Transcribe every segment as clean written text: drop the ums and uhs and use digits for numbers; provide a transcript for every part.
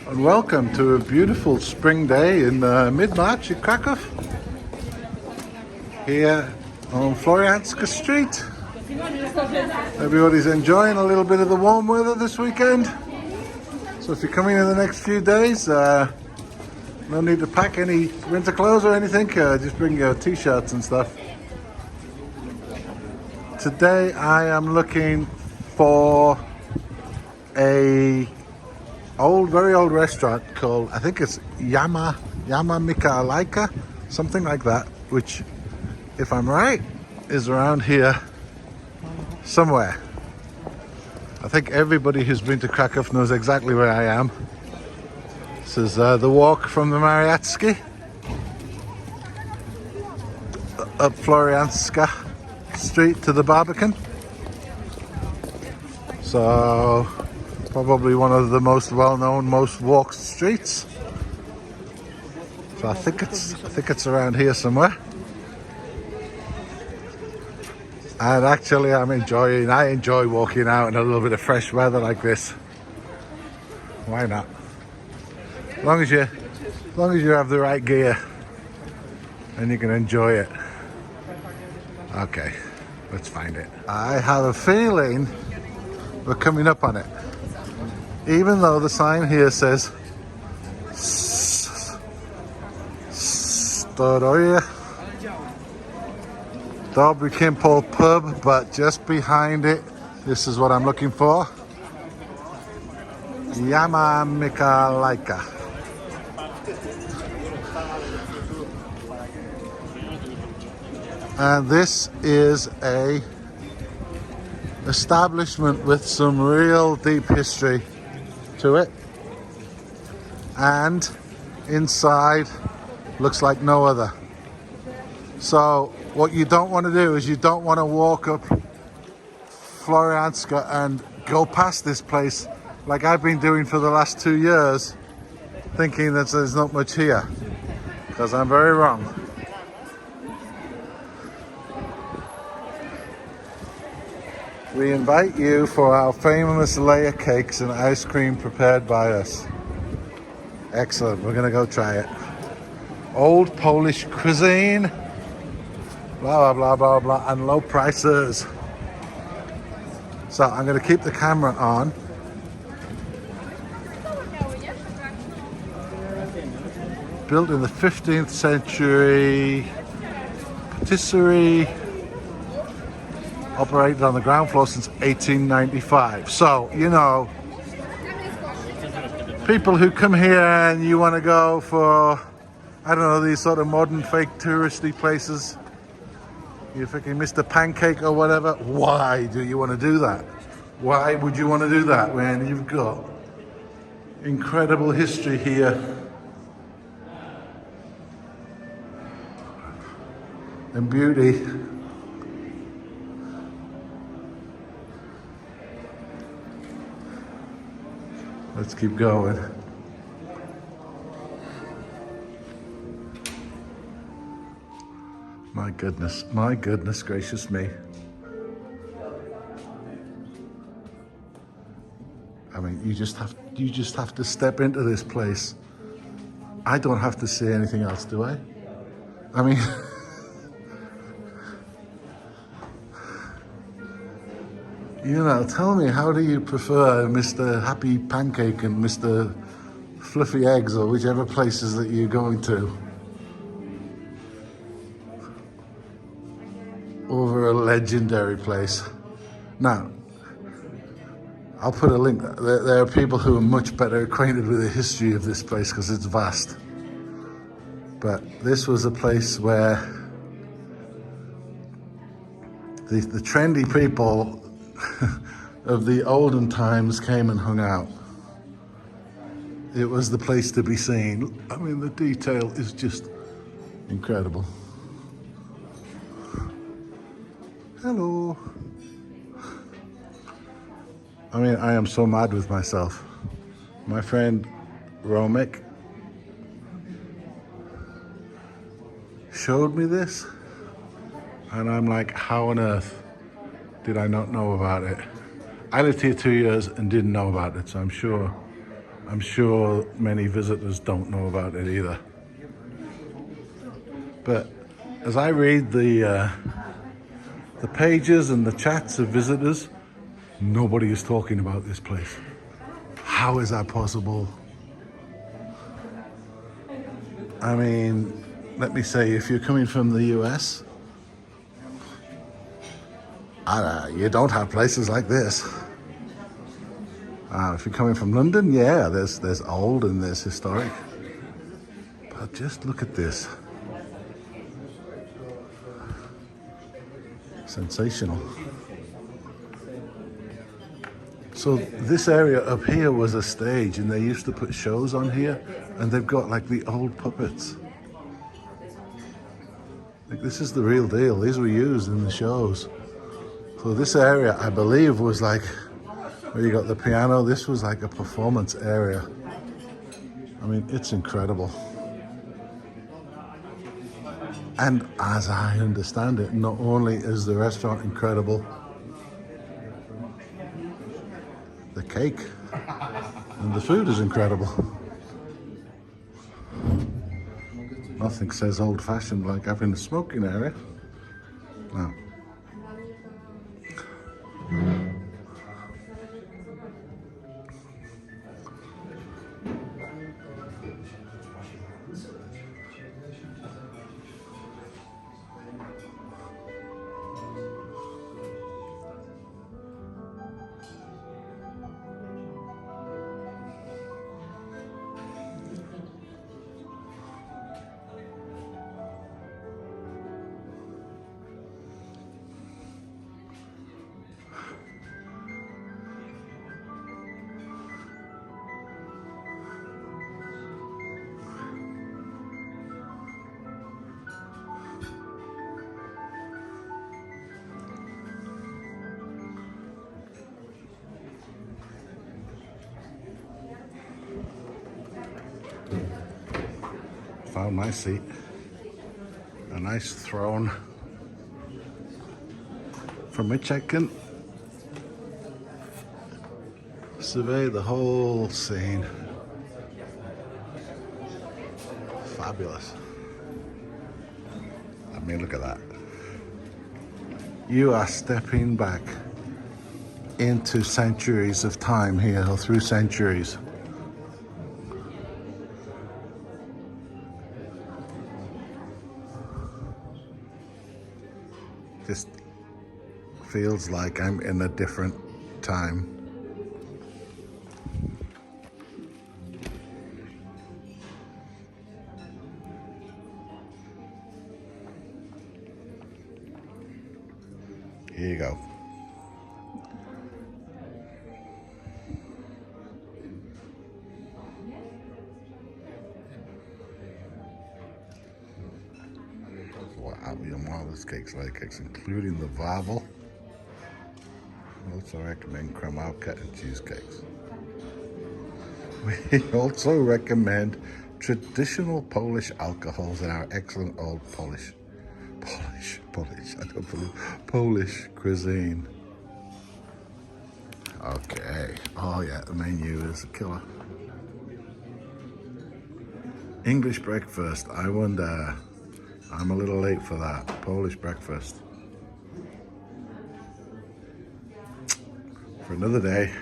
and welcome to a beautiful spring day in mid-March in Krakow, here on Florianska Street. Everybody's enjoying a little bit of the warm weather this weekend, so if you're coming in the next few days, no need to pack any winter clothes or anything, just bring your t-shirts and stuff. Today I am looking for a very old restaurant called, I think it's Yama Mika, something like that, which, if I'm right, is around here somewhere. I think everybody who's been to Krakow knows exactly where I am. This is the walk from the Mariacki up Florianska Street to the Barbican. So probably one of the most well-known, most walked streets. So I think it's around here somewhere. And actually I enjoy walking out in a little bit of fresh weather like this. Why not? As long as you have the right gear and you can enjoy it. Okay, let's find it. I have a feeling we're coming up on it. Even though the sign here says Storoje Dobry Kimpol pub, but just behind it, this is what I'm looking for. Yama Mika. And this is a establishment with some real deep history to it, and inside looks like no other. So what you don't want to do is you don't want to walk up Florianska and go past this place like I've been doing for the last 2 years, thinking that there's not much here, because I'm very wrong. We invite you for our famous layer cakes and ice cream prepared by us. Excellent, we're gonna go try it. Old Polish cuisine, blah, blah, blah, blah, blah, and low prices. So I'm gonna keep the camera on. Built in the 15th century, patisserie, operated on the ground floor since 1895. So, you know, people who come here and you want to go for, I don't know, these sort of modern fake touristy places, you're thinking Mr. Pancake or whatever, why do you want to do that? Why would you want to do that when you've got incredible history here and beauty? Let's keep going. My goodness gracious me. I mean, you just have to step into this place. I don't have to say anything else, do I? I mean, you know, tell me, how do you prefer Mr. Happy Pancake and Mr. Fluffy Eggs, or whichever places that you're going to, over a legendary place? Now, I'll put a link. There are people who are much better acquainted with the history of this place because it's vast. But this was a place where the trendy people of the olden times came and hung out. It was the place to be seen. I mean, the detail is just incredible. Hello. I mean, I am so mad with myself. My friend Romik showed me this, and I'm like, how on earth did I not know about it? I lived here 2 years and didn't know about it, so I'm sure I'm sure many visitors don't know about it either. But as I read the pages and the chats of visitors, nobody is talking about this place. How is that possible? I mean, let me say, if you're coming from the US, you don't have places like this. If you're coming from London, yeah, there's old and there's historic. But just look at this. Sensational. So this area up here was a stage, and they used to put shows on here, and they've got like the old puppets. Like, this is the real deal. These were used in the shows. So this area, I believe, was like where you got the piano. This was like a performance area. I mean, it's incredible. And as I understand it, not only is the restaurant incredible, the cake and the food is incredible. Nothing says old-fashioned like having a smoking area. No. Found my seat, a nice throne from which I can survey the whole scene. Fabulous. I mean, look at that. You are stepping back into centuries of time here, or through centuries. Just feels like I'm in a different time. Here you go. Wow, this cake's like cakes, including the Waffle. I also recommend Kramałka and cheesecakes. We also recommend traditional Polish alcohols in our excellent old Polish cuisine. Okay. Oh yeah, the menu is a killer. English breakfast. I wonder. I'm a little late for that. Polish breakfast. For another day.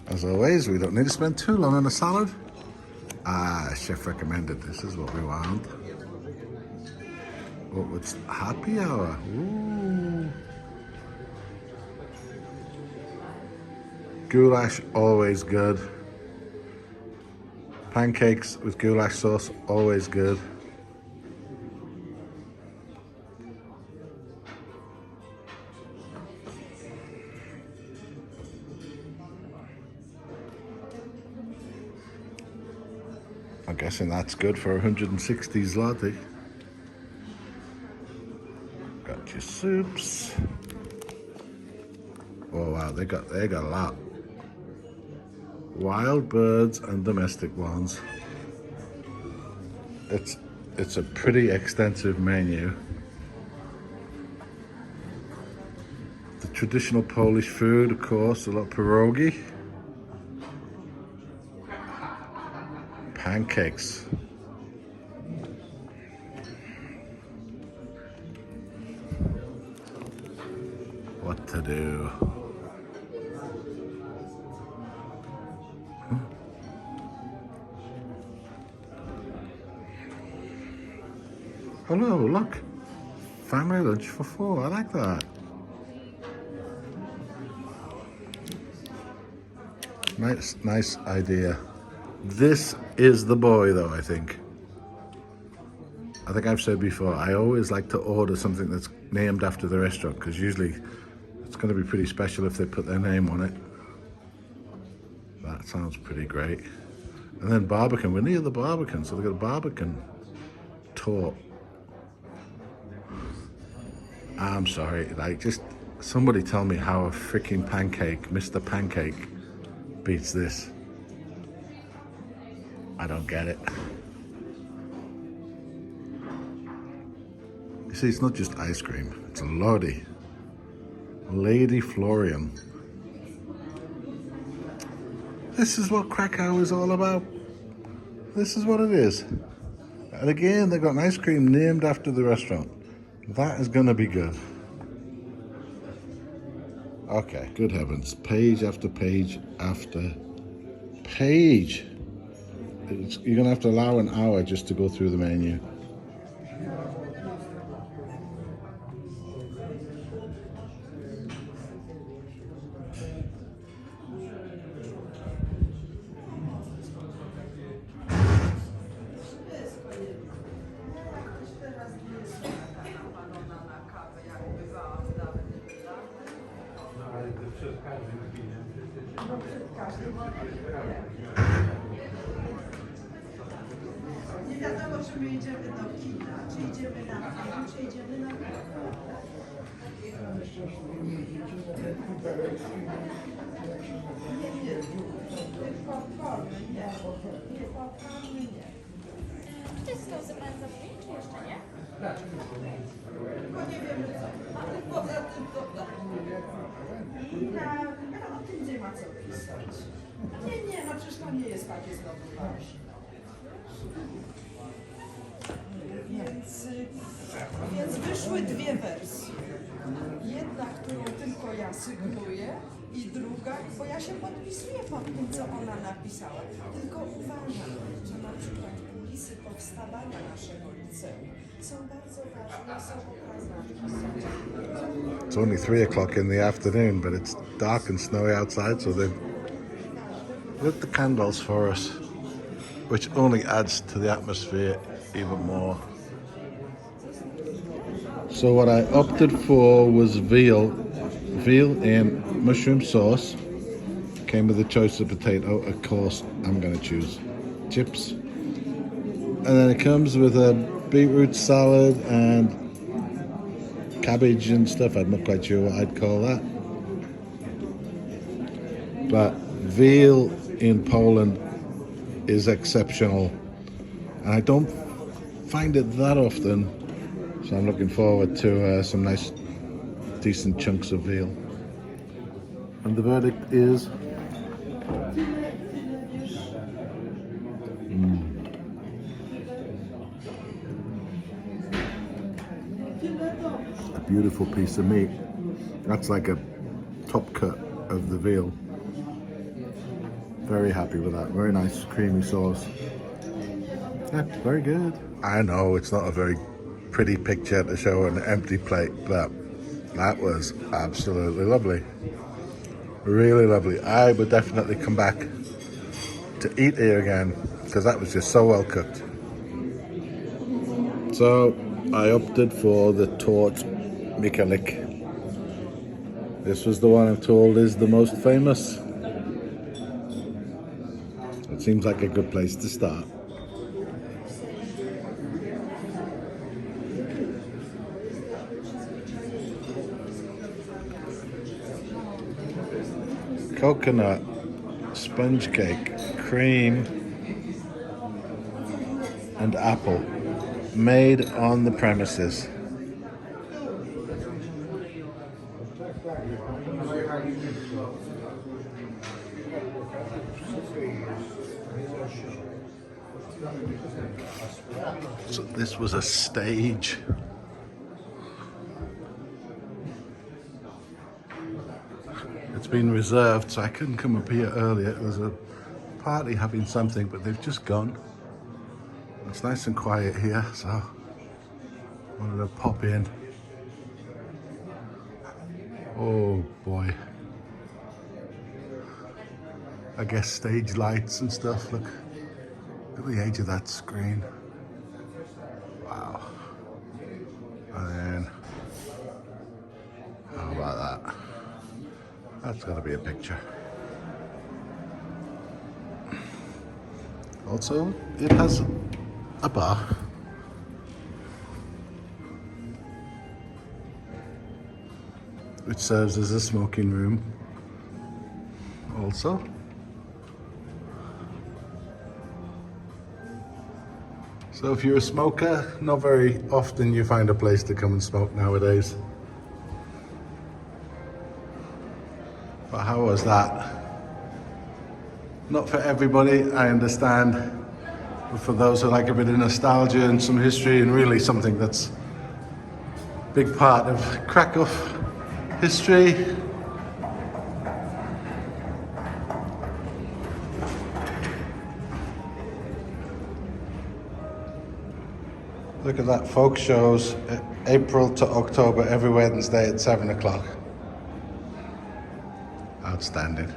As always, we don't need to spend too long on a salad. Chef recommended this is what we want. What was happy hour? Ooh. Goulash, always good. Pancakes with goulash sauce, always good. I'm guessing that's good for 160 zloty. Got your soups. Oh wow, they got a lot. Wild birds and domestic ones. It's it's a pretty extensive menu. The traditional Polish food, of course, a lot of pierogi. Pancakes. What to do? Oh no, look. Family lunch for 4. I like that. Nice idea. This is the boy though, I think. I think I've said before, I always like to order something that's named after the restaurant because usually it's going to be pretty special if they put their name on it. That sounds pretty great. And then Barbican, we're near the Barbican, so they've got a Barbican tour. I'm sorry, like just somebody tell me how a freaking pancake, Mr. Pancake, beats this. I don't get it. You see, it's not just ice cream, it's a Lodi. Lady Florian. This is what Krakow is all about. This is what it is. And again, they've got an ice cream named after the restaurant. That is gonna be good. Okay, good heavens. Page after page after page. You're gonna have to allow an hour just to go through the menu. Nie wiadomo, czy my idziemy do kina, czy idziemy na film, czy idziemy na popcorn, nie. Popcorn, nie. Czy to są zebrane zamówienie, czy jeszcze nie? Tylko nie wiemy co. Ale poza tym to tak. I o tym nie ma co pisać. Nie, no przecież to nie jest takie znowu ważne. Więc wyszły dwie wersje. Jedna, którą tylko ja sygnuję i druga, bo ja się podpisuję pod tym, co ona napisała. Tylko uważam, że na przykład kulisy powstawania naszego liceum są bardzo ważne, są okazane. It's only 3 o'clock in the afternoon, but it's dark and snowy outside, so they've lit the candles for us, which only adds to the atmosphere even more. So what I opted for was veal in mushroom sauce. Came with a choice of potato. Of course, I'm going to choose chips. And then it comes with a beetroot salad and cabbage and stuff. I'm not quite sure what I'd call that. But veal in Poland is exceptional. And I don't find it that often. So I'm looking forward to some nice, decent chunks of veal. And the verdict is... a beautiful piece of meat. That's like a top cut of the veal. Very happy with that. Very nice creamy sauce. Yeah, very good. I know it's not a very pretty picture to show an empty plate, but that was absolutely lovely. Really lovely. I would definitely come back to eat here again because that was just so well cooked. So I opted for the Tort Mikalik. This was the one I'm told is the most famous. It seems like a good place to start. Coconut, sponge cake, cream, and apple. Made on the premises. So this was a stage. It's been reserved, so I couldn't come up here earlier. There's a party having something, but they've just gone. It's nice and quiet here, so I wanted to pop in. Oh boy. I guess stage lights and stuff. Look at the age of that screen. Wow. And then, how about that? That's gotta be a picture. Also, it has a bar. Which serves as a smoking room also. So if you're a smoker, not very often you find a place to come and smoke nowadays. But how was that? Not for everybody, I understand. But for those who like a bit of nostalgia and some history, and really something that's a big part of Krakow history. Look at that, folk shows April to October every Wednesday at 7 o'clock. Outstanding.